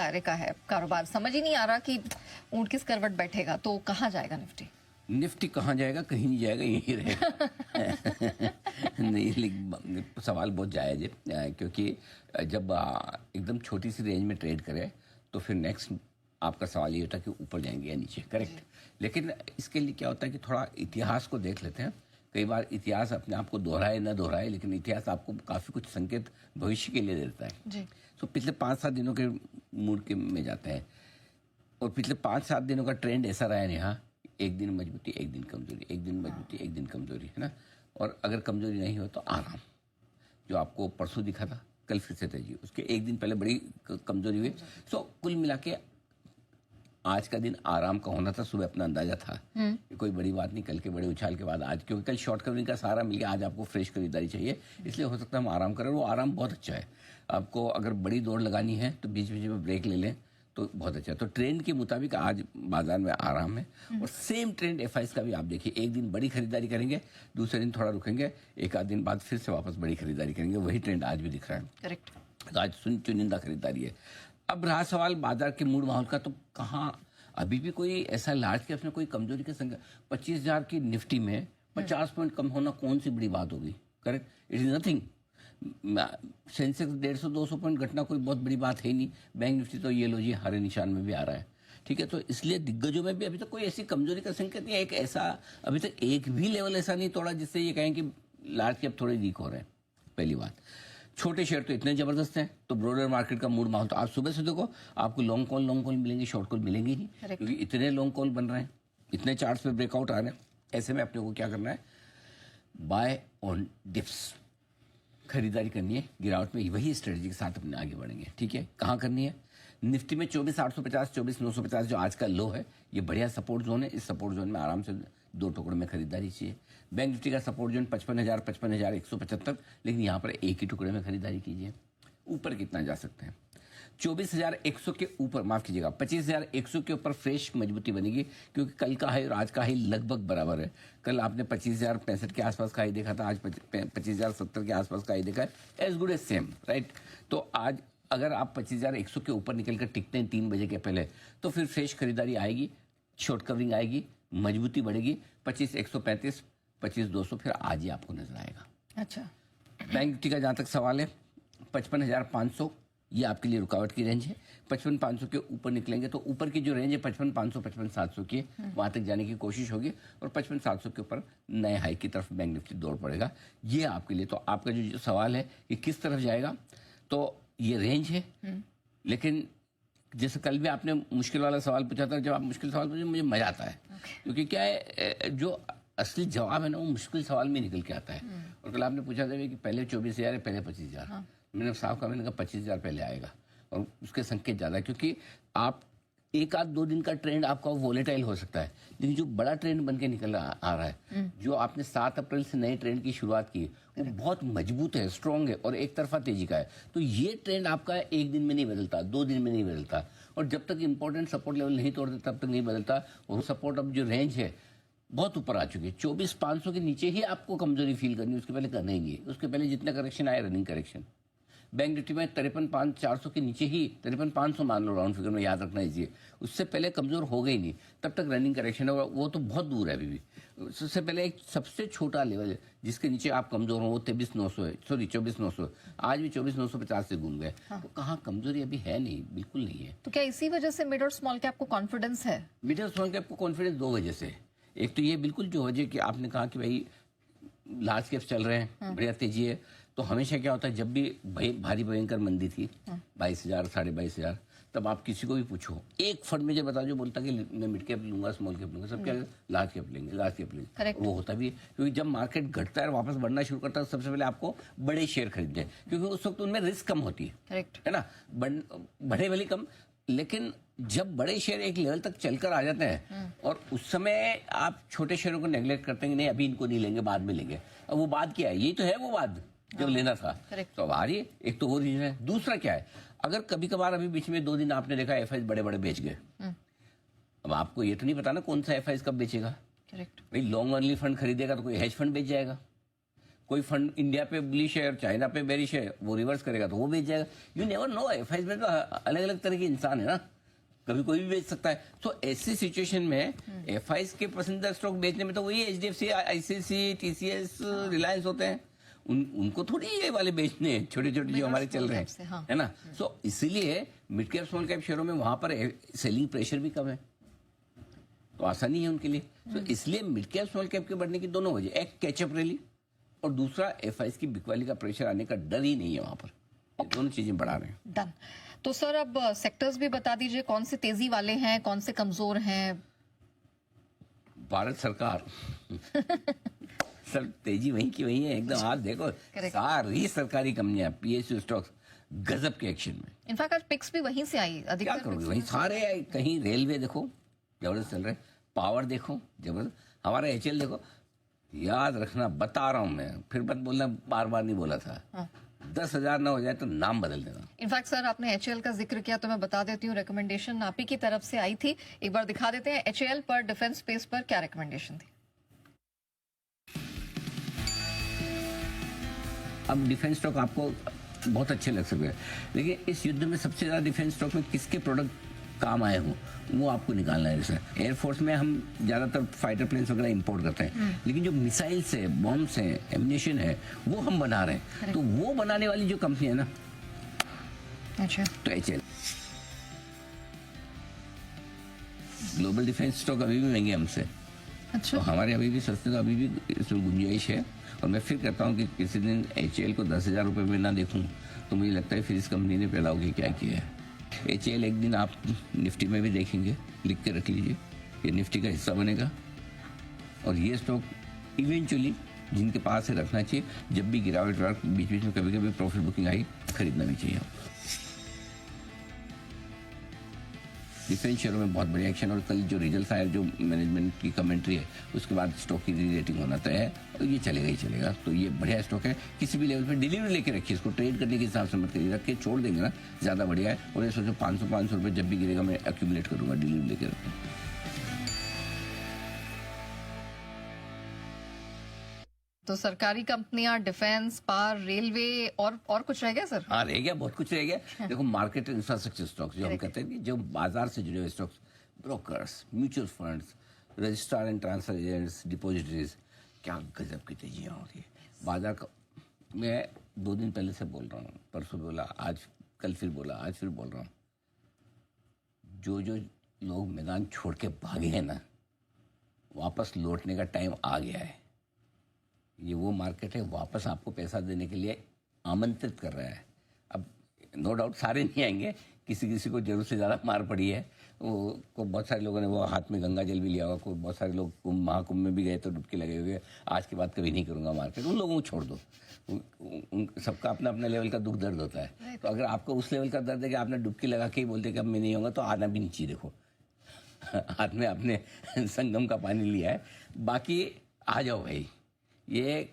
दायरे का है कारोबार, समझ ही नहीं आ रहा कि ऊंट किस करवट बैठेगा, तो कहाँ जाएगा निफ्टी? निफ्टी कहाँ जाएगा? कहीं नहीं जाएगा, यही रहेगा। नहीं, लेकिन सवाल बहुत जायज़ है, क्योंकि जब एकदम छोटी सी रेंज में ट्रेड करे तो फिर नेक्स्ट आपका सवाल ये होता है कि ऊपर जाएंगे या नीचे, करेक्ट। लेकिन इसके लिए क्या होता है कि थोड़ा इतिहास को देख लेते हैं। कई बार इतिहास अपने आप को दोहराए न दोहराए, लेकिन इतिहास आपको काफ़ी कुछ संकेत भविष्य के लिए देता है। तो पिछले 5-7 दिनों के मूड के में जाते हैं, और पिछले 5-7 दिनों का ट्रेंड ऐसा रहा है यहाँ, एक दिन मजबूती एक दिन कमजोरी, एक दिन मजबूती एक दिन कमजोरी, है ना। और अगर कमजोरी नहीं हो तो आराम, जो आपको परसों दिखा था, कल फिर से तेजी, उसके एक दिन पहले बड़ी कमजोरी हुई। सो कुल मिला के आज का दिन आराम का होना था। सुबह अपना अंदाजा था, कोई बड़ी बात नहीं, कल के बड़े उछाल के बाद आज, क्योंकि कल शॉर्ट कवरिंग का सहारा मिल गया, आज आपको फ्रेश खरीदारी चाहिए, इसलिए हो सकता है हम आराम करें। वो आराम बहुत अच्छा है। आपको अगर बड़ी दौड़ लगानी है तो बीच बीच में ब्रेक ले लें तो बहुत अच्छा है। तो ट्रेंड के मुताबिक आज बाजार में आराम है। और सेम ट्रेंड एफआईएस का भी आप देखिए, एक दिन बड़ी खरीदारी करेंगे, दूसरे दिन थोड़ा रुकेंगे, एक आध दिन बाद फिर से वापस बड़ी खरीदारी करेंगे। वही ट्रेंड आज भी दिख रहा है। करेक्ट। तो आज चुनिंदा खरीदारी है। अब रहा सवाल बाजार के मूड माहौल का, तो कहाँ अभी भी कोई ऐसा लार्ज कैप में कोई कमजोरी के संग 25,000 की निफ्टी में 50 पॉइंट कम होना कौन सी बड़ी बात होगी, correct. It is nothing. Sensex 150-200 point घटना कोई बहुत बड़ी बात है ही नहीं। बैंक निफ्टी तो ये लो जी हरे निशान में भी आ रहा है, ठीक है। तो इसलिए दिग्गजों में भी अभी तक कोई ऐसी कमजोरी का संकेत नहीं है। एक ऐसा अभी तक एक भी लेवल ऐसा नहीं तोड़ा जिससे ये कहें कि लार्ज कैप थोड़े वीक हो रहे हैं। पहली बात, छोटे शेयर तो इतने जबरदस्त हैं, तो ब्रॉडर मार्केट का मूड माहौल, तो आप सुबह से देखो आपको लॉन्ग कॉल मिलेंगे, शॉर्ट कॉल मिलेंगे ही नहीं, क्योंकि इतने लॉन्ग कॉल बन रहे हैं, इतने चार्ट्स पे ब्रेकआउट आ रहे हैं। ऐसे में अपने को क्या करना है, बाय ऑन डिप्स खरीदारी करनी है गिरावट में। वही स्ट्रेटजी के साथ अपने आगे बढ़ेंगे, ठीक है। कहाँ करनी है? निफ्टी में 24,850, 24,950 जो आज का लो है, ये बढ़िया सपोर्ट जोन है। इस सपोर्ट जोन में आराम से 2 टुकड़े में खरीदारी चाहिए। बैंक निफ्टी का सपोर्ट जोन 55,000, 55,175, लेकिन यहाँ पर एक ही टुकड़े में खरीदारी कीजिए। ऊपर कितना जा सकते हैं? 24,100 के ऊपर, माफ कीजिएगा 25,100 के ऊपर फ्रेश मजबूती बनेगी, क्योंकि कल का हाई और आज का हाई लगभग बराबर है। कल आपने 25,065 के आसपास का हाई देखा था, आज 25,070 के आसपास का हाई देखा है। As good as same, right. तो आज अगर आप 25,100 के ऊपर निकलकर टिकते हैं 3 बजे के पहले, तो फिर फ्रेश खरीदारी आएगी, शॉर्ट कवरिंग आएगी, मजबूती बढ़ेगी। 25,135, 25,200 फिर आज ही आपको नजर आएगा। अच्छा। बैंक निफ्टी का जहां तक सवाल है, 55,500 ये आपके लिए रुकावट की रेंज है। 55,500 के ऊपर निकलेंगे तो ऊपर की जो रेंज है 55,500, 55,700 की, वहां तक जाने की कोशिश होगी, और 55,700 के ऊपर नए हाई की तरफ बैंक निफ्टी दौड़ पड़ेगा। ये आपके लिए, तो आपका जो सवाल है कि किस तरफ जाएगा, तो ये रेंज है। लेकिन जैसे कल भी आपने मुश्किल वाला सवाल पूछा था, जब आप मुश्किल सवाल पूछे मुझे मजा आता है, क्योंकि क्या है, जो असली जवाब है ना वो मुश्किल सवाल में निकल के आता है। और कल आपने पूछा था कि पहले 24,000 है, पहले 25,000। मैंने साफ कहा, मैंने कहा 25,000 पहले आएगा, और उसके संकेत ज़्यादा है, क्योंकि आप 1-2 दिन का ट्रेंड आपका वोलेटाइल हो सकता है, लेकिन जो बड़ा ट्रेंड बन के निकल आ रहा है, जो आपने 7 अप्रैल से नए ट्रेंड की शुरुआत की, वो बहुत मजबूत है, स्ट्रांग है, और एक तरफा तेजी का है। तो ये ट्रेंड आपका एक दिन में नहीं बदलता, 2 दिन में नहीं बदलता, और जब तक इंपॉर्टेंट सपोर्ट लेवल नहीं तोड़ते तब तक नहीं बदलता। और सपोर्ट अब जो रेंज है बहुत ऊपर आ चुकी है। 24,500 के नीचे ही आपको कमजोरी फील करनी है, उसके पहले करना ही नहीं है। उसके पहले जितना करेक्शन आया, रनिंग करेक्शन। बैंक निफ्टी में 53,400 के नीचे ही, 53,500 मान लो राउंड फिगर में, याद रखना चाहिए। उससे पहले कमजोर हो गई नहीं, तब तक रनिंग करेक्शन है, वो तो बहुत दूर है अभी भी। सबसे पहले एक सबसे छोटा लेवल है जिसके नीचे आप कमजोर हो, वो 23,900 है, सॉरी 24,900। आज भी 24,950 से घूम गए। तो कहाँ कमजोरी अभी है? नहीं, बिल्कुल नहीं है। तो क्या इसी वजह से मिड और स्मॉल कैप को कॉन्फिडेंस है? मिड और स्मॉल कैप को कॉन्फिडेंस 2 वजह से। एक तो ये बिल्कुल जो वजह कि आपने कहा कि भाई लार्ज कैप चल रहे हैं, बढ़िया तेजी है। तो हमेशा क्या होता है, जब भी भारी भयंकर मंदी थी, 22,000, 22,500, तब आप किसी को भी पूछो, एक फंड में जो बता जो बोलता कि मैं मिड कैप लूंगा, स्मॉल कैप लूंगा, सब क्या लार्ज कैप लेंगे, लार्ज कैप लेंगे। वो होता भी है, क्योंकि जब मार्केट घटता है और वापस बढ़ना शुरू करता है, सबसे पहले आपको बड़े शेयर खरीदने हैं, क्योंकि उस वक्त उनमें रिस्क कम होती है, है ना। बढ़े भले कम, लेकिन जब बड़े शेयर एक लेवल तक चलकर आ जाते हैं और उस समय आप छोटे शेयरों को नेग्लेक्ट करते हैं, नहीं अभी इनको नहीं लेंगे, बाद में लेंगे। अब वो बाद क्या है? यही तो है वो बाद जब लेना था। तो अब आ रही है, एक तो वो रीजन है। दूसरा क्या है, अगर कभी कभार अभी बीच में 2 दिन आपने देखा एफआईज बड़े बड़े बेच गए, अब आपको ये तो नहीं पता ना कौन सा एफआईज कब बेचेगा। भाई लॉन्ग ओनली फंड खरीदेगा तो कोई हेज फंड बेच जाएगा, कोई फंड इंडिया पे बुलिश है और चाइना पे बेरिश है, वो रिवर्स करेगा तो वो बेच जाएगा। यू नेवर नो, एफआईज में तो अलग अलग तरह के इंसान है ना, कभी कोई भी बेच सकता है। तो ऐसी सिचुएशन में एफआईज के पसंदीदा स्टॉक बेचने में तो वही एचडीएफसी, आईसीआईसी, टीसीएस, रिलायंस होते हैं। उनको थोड़ी ये वाले बेचने हैं, छोटे छोटे जो हमारे चल रहे हैं, हाँ। है ना। सो इसीलिए मिड कैप स्मॉल कैप शेयरों में वहां पर सेलिंग प्रेशर भी कम है, तो आसानी है उनके लिए। तो इसलिए मिड कैप स्मॉल कैप के बढ़ने की दोनों वजह, एक कैचअप रैली और दूसरा एफआईज की बिकवाली का प्रेशर आने का डर ही नहीं है वहां पर। ये दोनों चीजें बढ़ा रहे हैं। डन। तो सर अब सेक्टर्स भी बता दीजिए, कौन से तेजी वाले हैं, कौन से कमजोर हैं? भारत सरकार सर तेजी वहीं की वहीं है एकदम। आज देखो सारी सरकारी कंपनियां, पीएसयू स्टॉक्स गजब के एक्शन में। इनफैक्ट आज पिक्स भी वहीं से आई, क्या अधिकतर करोगे, picks वहीं में। सारे आए। कहीं रेलवे देखो जबरदस्त चल रहे, पावर देखो जबरदस्त, हमारा एचएल देखो। याद रखना, बता रहा हूं मैं, फिर मत बोलना बार बार नहीं बोला था। हाँ। 10,000 ना हो जाए तो नाम बदल देना। इनफैक्ट सर आपने एचएएल का जिक्र किया तो मैं बता देती हूँ, रिकमेंडेशन आप ही की तरफ से आई थी, एक बार दिखा देते हैं। एचएएल पर, डिफेंस स्पेस पर क्या रिकमेंडेशन थी? अब डिफेंस स्टॉक आपको बहुत अच्छे लग सकते हैं, लेकिन इस युद्ध में सबसे ज्यादा डिफेंस स्टॉक में किसके प्रोडक्ट काम आए हों वो आपको निकालना है। जैसे एयरफोर्स में हम ज्यादातर फाइटर प्लेन्स वगैरह इंपोर्ट करते हैं, लेकिन जो मिसाइल्स है, बॉम्ब्स हैं, एम्युनिशन है, वो हम बना रहे हैं। तो वो बनाने वाली जो कंपनी है ना, अच्छा, तो एचएल। ग्लोबल डिफेंस स्टॉक अभी भी महंगे हमसे, तो अच्छा। हमारे अभी भी सस्ते, तो अभी भी इसमें गुंजाइश है। और मैं फिर कहता हूँ कि किसी दिन एचएल को 10,000 रुपये में ना देखूँ तो मुझे लगता है फिर इस कंपनी ने पैदा होकर क्या किया है। एचएल एक दिन आप निफ्टी में भी देखेंगे, लिख के रख लीजिए, ये निफ्टी का हिस्सा बनेगा। और ये स्टॉक इवेंचुअली जिनके पास है रखना चाहिए, जब भी गिरावट बीच बीच में कभी कभी प्रॉफिट बुकिंग आई खरीदना भी चाहिए। डिफेंस शेयरों में बहुत बढ़िया एक्शन, और कल जो रिजल्ट आया, जो मैनेजमेंट की कमेंट्री है, उसके बाद स्टॉक की री रेटिंग होना तय है और ये चलेगा ही चलेगा। तो ये बढ़िया स्टॉक है, किसी भी लेवल पे डिलीवरी लेके रखिए इसको, ट्रेड करने के हिसाब से मत करिए, रख के छोड़ देंगे ना ज़्यादा बढ़िया है। और ये सोचो 500 रुपये जब भी गिरेगा मैं एक्यूमुलेट करूँगा, डिलीवरी लेके रखें। तो सरकारी कंपनियां, डिफेंस, पावर, रेलवे और कुछ रह गया सर? हाँ रह गया, बहुत कुछ रह गया। देखो मार्केट इंफ्रास्ट्रक्चर स्टॉक्स जो हम कहते हैं, जो बाजार से जुड़े हुए stocks, brokers, mutual funds, registrar and transfer agents, depositories, क्या गजब की तेजियाँ हो रही है बाजार का। मैं 2 दिन पहले से बोल रहा हूँ, परसों बोला, आज कल फिर बोला, आज फिर बोल रहा हूँ, जो जो लोग मैदान छोड़ के भागे हैं ना, वापस लौटने का टाइम आ गया है। ये वो मार्केट है, वापस आपको पैसा देने के लिए आमंत्रित कर रहा है। अब नो डाउट सारे नहीं आएंगे, किसी किसी को जरूरत से ज़्यादा मार पड़ी है, वो को बहुत सारे लोगों ने वो हाथ में गंगा जल भी लिया होगा, कोई बहुत सारे लोग महाकुंभ में भी गए तो डुबकी लगे हुए। आज के बाद कभी नहीं करूँगा मार्केट, उन लोगों को छोड़ दो। सबका अपना अपना लेवल का दुख दर्द होता है। तो अगर आपको उस लेवल का दर्द है कि आपने डुबकी लगा के ही बोलते कि अब मैं नहीं होगा, तो आना भी नहीं चाहिए। देखो हाथ में आपने संगम का पानी लिया है, बाकी आ जाओ भाई। ये